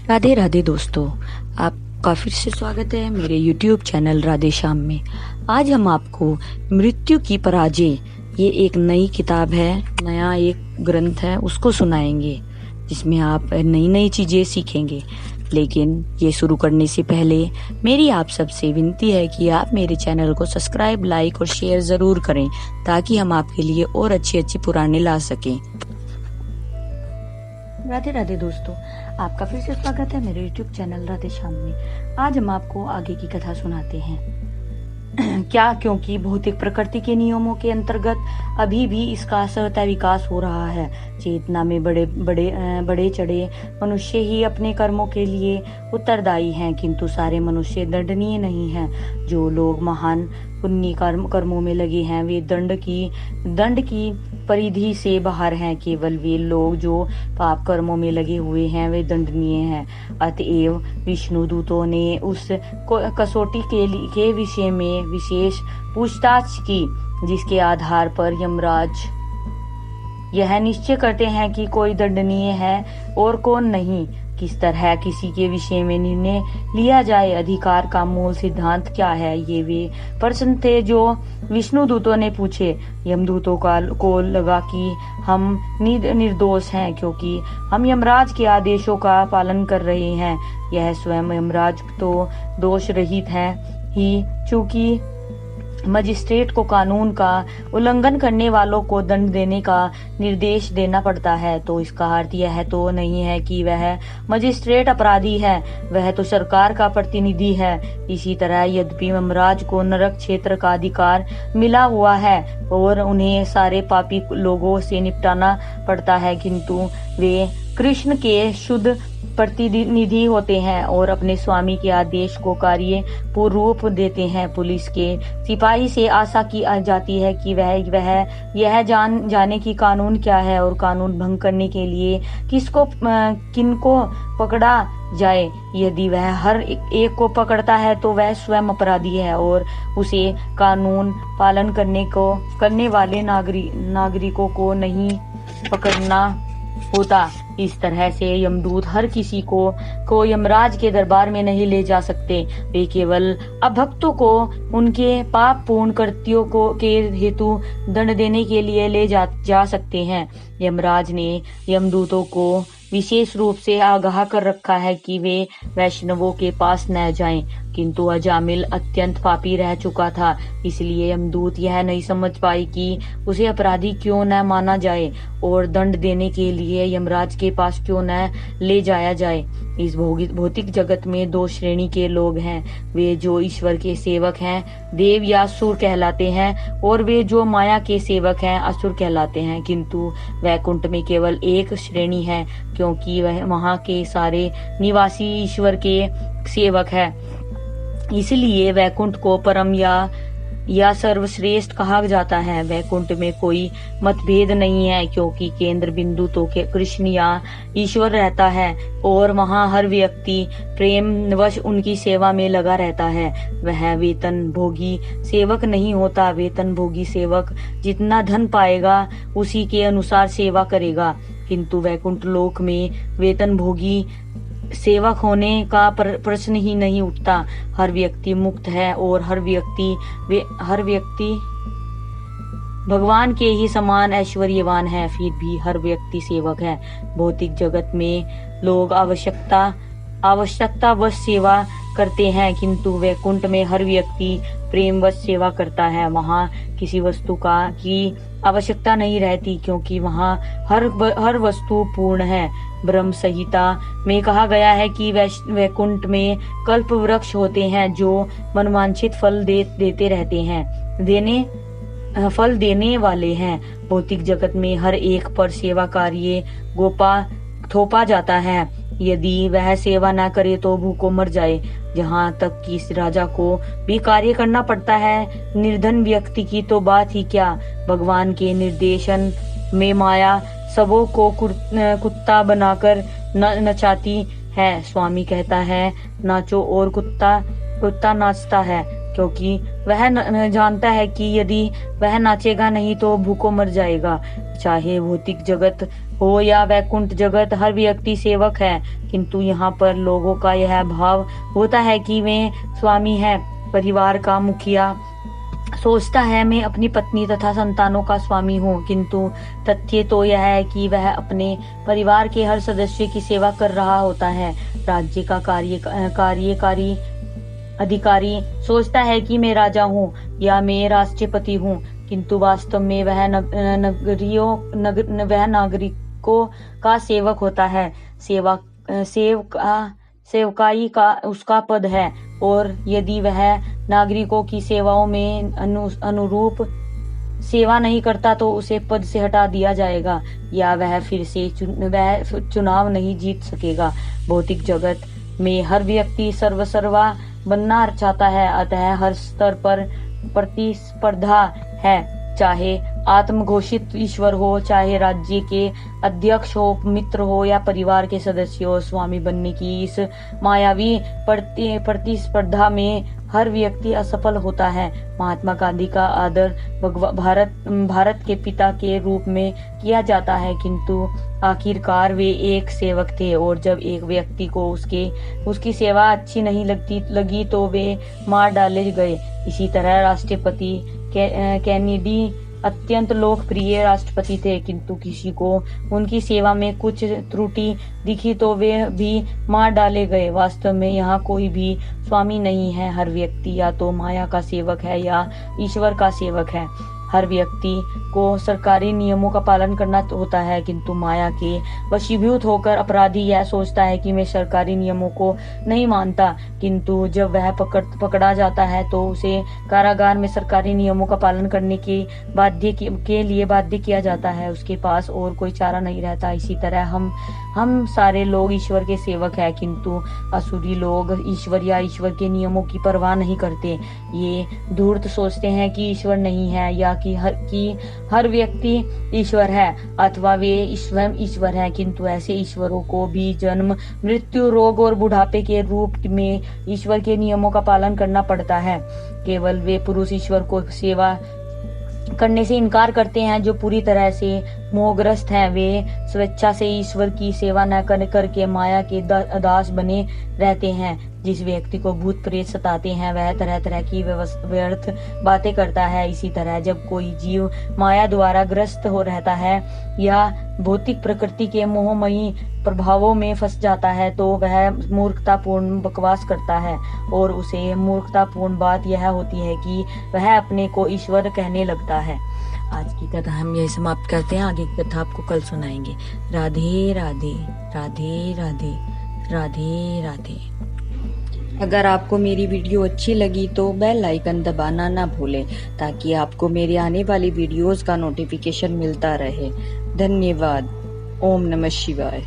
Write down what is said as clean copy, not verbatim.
राधे राधे दोस्तों, आपका फिर से स्वागत है मेरे YouTube चैनल राधे श्याम में। आज हम आपको मृत्यु की पराजय, ये एक नई किताब है, नया एक ग्रंथ है, उसको सुनाएंगे जिसमें आप नई नई चीजें सीखेंगे। लेकिन ये शुरू करने से पहले मेरी आप सबसे विनती है कि आप मेरे चैनल को सब्सक्राइब, लाइक और शेयर जरूर करें ताकि हम आपके लिए और अच्छी अच्छी पुराने ला सकें। राधे राधे दोस्तों, आपका फिर से स्वागत है मेरे YouTube चैनल राधे श्याम में। आज हम आपको आगे की कथा सुनाते हैं। क्या क्योंकि भौतिक प्रकृति के नियमों के अंतर्गत अभी भी इसका सहता विकास हो रहा है। चेतना में बड़े चढ़े मनुष्य ही अपने कर्मों के लिए उत्तरदायी हैं, किंतु सारे मनुष्य दंडनीय नहीं हैं। जो लोग महान पुण्य कर्मों में लगे हैं वे दंड की परिधि से बाहर हैं। केवल वे लोग जो पाप कर्मों में लगे हुए हैं वे दंडनीय हैं। अतएव विष्णु दूतों ने उस कसौटी के विषय में विशेष पूछताछ की, जिसके आधार पर यमराज यह निश्चय करते हैं कि कोई दंडनीय है और कौन नहीं। किस तरह किसी के विषय में निर्णय लिया जाए, अधिकार का मूल सिद्धांत क्या है, ये वे प्रश्न थे जो विष्णु दूतों ने पूछे। यमदूतों को लगा कि हम निर्दोष हैं, क्योंकि हम यमराज के आदेशों का पालन कर रहे हैं। यह स्वयं यमराज तो दोष रहित है ही, चूंकि मजिस्ट्रेट को कानून का उल्लंघन करने वालों को दंड देने का निर्देश देना पड़ता है, तो इसका अर्थ यह तो नहीं है कि वह मजिस्ट्रेट अपराधी है, वह तो सरकार का प्रतिनिधि है। इसी तरह यद्यपि यमराज को नरक क्षेत्र का अधिकार मिला हुआ है और उन्हें सारे पापी लोगों से निपटाना पड़ता है, किंतु वे कृष्ण के शुद्ध प्रतिनिधि होते हैं और अपने स्वामी के आदेश को कार्य पूर्ण रूप देते हैं। पुलिस के सिपाही से आशा की जाती है कि वह यह जाने कि कानून क्या है और कानून भंग करने के लिए किनको पकड़ा जाए। यदि वह हर एक को पकड़ता है तो वह स्वयं अपराधी है और उसे कानून पालन करने वाले नागरिकों को नहीं पकड़ना होता। इस तरह से यमदूत हर किसी को यमराज के दरबार में नहीं ले जा सकते। वे केवल अभक्तों को उनके पाप पूर्ण कृत्यों के हेतु दंड देने के लिए ले जा सकते हैं। यमराज ने यमदूतों को विशेष रूप से आगाह कर रखा है कि वे वैष्णवों के पास न जाएं, किंतु अजामिल अत्यंत पापी रह चुका था, इसलिए यमदूत यह नहीं समझ पाए कि उसे अपराधी क्यों न माना जाए और दंड देने के लिए यमराज के पास क्यों न ले जाया जाए। इस भौतिक जगत में दो श्रेणी के लोग हैं, वे जो ईश्वर के सेवक हैं देव या असुर कहलाते हैं, और वे जो माया के सेवक हैं असुर कहलाते हैं। किंतु वैकुंठ में केवल एक श्रेणी है, क्योंकि वहाँ के सारे निवासी ईश्वर के सेवक हैं। इसलिए वैकुंठ को परम या सर्वश्रेष्ठ कहा जाता है। वैकुंठ में कोई मतभेद नहीं है, क्योंकि केंद्र बिंदु तो कृष्ण या ईश्वर रहता है और वहाँ हर व्यक्ति प्रेमवश उनकी सेवा में लगा रहता है। वह वेतन भोगी सेवक नहीं होता। वेतन भोगी सेवक जितना धन पाएगा उसी के अनुसार सेवा करेगा, किंतु वैकुंठ लोक में वेतन भोगी सेवक होने का प्रश्न ही नहीं उठता। हर व्यक्ति मुक्त है और हर व्यक्ति भगवान के ही समान ऐश्वर्यवान है, फिर भी हर व्यक्ति सेवक है। भौतिक जगत में लोग आवश्यकता वश सेवा करते हैं, किंतु वैकुंठ में हर व्यक्ति प्रेमवश सेवा करता है। वहाँ किसी वस्तु की आवश्यकता नहीं रहती, क्योंकि वहाँ हर वस्तु पूर्ण है। ब्रह्म संहिता में कहा गया है कि वैकुंठ में कल्प वृक्ष होते हैं जो मनवांछित फल देते रहते हैं, फल देने वाले हैं। भौतिक जगत में हर एक पर सेवा कार्य थोपा जाता है। यदि वह सेवा न करे तो भूखों मर जाए। जहाँ तक कि इस राजा को भी कार्य करना पड़ता है, निर्धन व्यक्ति की तो बात ही क्या। भगवान के निर्देशन में माया सबों को कुत्ता बनाकर नचाती है। स्वामी कहता है नाचो, और कुत्ता नाचता है, क्योंकि वह जानता है कि यदि वह नाचेगा नहीं तो भूखों मर जाएगा। चाहे भौतिक जगत हो या वैकुंठ जगत, हर व्यक्ति सेवक है। किंतु यहाँ पर लोगों का यह भाव होता है कि वे स्वामी है, परिवार का मुखिया। सोचता है मैं अपनी पत्नी तथा संतानों का स्वामी हूँ, किंतु तथ्य तो यह है कि वह अपने परिवार के हर सदस्य की सेवा कर रहा होता है। राज्य का कार्यकारी अधिकारी सोचता है कि मैं राजा हूँ या मैं राष्ट्रपति हूँ, किंतु वास्तव में वह नागरिकों का सेवक होता है। सेवकाई का उसका पद है, और यदि वह नागरिकों की सेवाओं में अनुरूप सेवा नहीं करता तो उसे पद से हटा दिया जाएगा, या वह फिर से चुनाव नहीं जीत सकेगा। भौतिक जगत में हर व्यक्ति सर्वसर्वा बनना चाहता है, अतः हर स्तर पर प्रतिस्पर्धा है, चाहे आत्मघोषित ईश्वर हो, चाहे राज्य के अध्यक्ष हो, मित्र हो या परिवार के सदस्य हो। स्वामी बनने की इस मायावी प्रतिस्पर्धा में हर व्यक्ति असफल होता है। महात्मा गांधी का आदर भारत के पिता के रूप में किया जाता है, किंतु आखिरकार वे एक सेवक थे, और जब एक व्यक्ति को उसकी सेवा अच्छी नहीं लगी तो वे मार डाले गए। इसी तरह राष्ट्रपति कैनेडी अत्यंत लोकप्रिय राष्ट्रपति थे, किंतु किसी को उनकी सेवा में कुछ त्रुटि दिखी तो वे भी मार डाले गए। वास्तव में यहाँ कोई भी स्वामी नहीं है, हर व्यक्ति या तो माया का सेवक है या ईश्वर का सेवक है। हर व्यक्ति को सरकारी नियमों का पालन करना होता है, किंतु माया के वशीभूत होकर अपराधी यह सोचता है कि मैं सरकारी नियमों को नहीं मानता, किंतु जब वह पकड़ा जाता है तो उसे कारागार में सरकारी नियमों का पालन करने के लिए बाध्य किया जाता है। उसके पास और कोई चारा नहीं रहता। इसी तरह हम सारे लोग ईश्वर के सेवक हैं, किंतु असुरी लोग ईश्वर या ईश्वर के नियमों की परवाह नहीं करते। ये धूर्त सोचते हैं कि ईश्वर नहीं है, या कि हर व्यक्ति ईश्वर है, अथवा वे स्वयं ईश्वर है, किंतु ऐसे ईश्वरों को भी जन्म, मृत्यु, रोग और बुढ़ापे के रूप में ईश्वर के नियमों का पालन करना पड़ता है। केवल वे पुरुष ईश्वर को सेवा करने से इनकार करते हैं जो पूरी तरह से मोहग्रस्त हैं। वे स्वेच्छा से ईश्वर की सेवा न करके माया के दास बने रहते हैं। जिस व्यक्ति को भूत प्रेत सताते हैं वह तरह तरह की व्यर्थ बातें करता है। इसी तरह जब कोई जीव माया द्वारा ग्रस्त हो रहता है या भौतिक प्रकृति के मोहमयी प्रभावों में फंस जाता है तो वह मूर्खतापूर्ण बकवास करता है, और उसे मूर्खतापूर्ण बात यह होती है कि वह अपने को ईश्वर कहने लगता है। आज की कथा हम यही समाप्त करते हैं। आगे की कथा आपको कल सुनाएंगे। राधे राधे राधे राधे राधे राधे। अगर आपको मेरी वीडियो अच्छी लगी तो बेल आइकन दबाना ना भूलें, ताकि आपको मेरे आने वाली वीडियोस का नोटिफिकेशन मिलता रहे। धन्यवाद। ओम नमः शिवाय।